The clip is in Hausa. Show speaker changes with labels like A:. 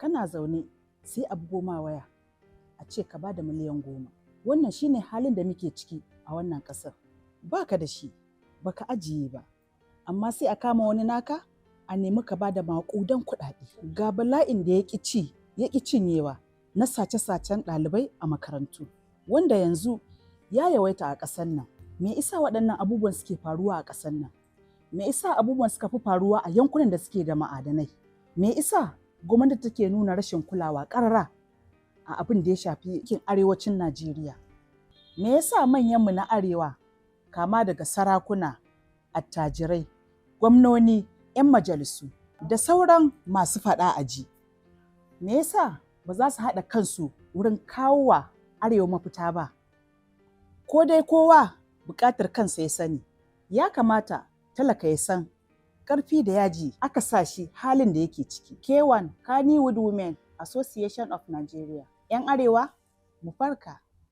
A: kana zaune sai a bugo ma waya a ce ka bada miliyan 10. Wannan shine halin da muke ciki a wannan ƙasar. Baka da shi, baka ajiye ba, amma sai a kama wani naka a nemi ka bada maƙudan kuɗaɗe. Ga bala'in da ya ƙi cinyewa na sace-sacen ɗalibai a makarantu, wanda yanzu ya yawaita a ƙasar nan. Me isa waɗannan abubuwan suke faruwa a ƙasar nan? Me isa abubuwan suka fi faruwa a yankunan da suke da ma'adanai? Me isa gwamnati take nuna rashin kulawa ƙarara a abin da ya shafi yankin arewacin Najeriya? Me yasa manyanmu na arewa, kama daga sarakuna, attajirai, gwamnoni, 'yan majalisu da sauran masu faɗa a ji, me yasa ba za su haɗa kansu wurin kawo wa arewa mafita ba? Ko dai kowa buƙatar kansa ya sani, ya kamata talaka ya san ƙarfi da yaji aka sa shi halin da yake ciki. K1 Kannywood Women Association of Nigeria. 'Yan arewa mu farka.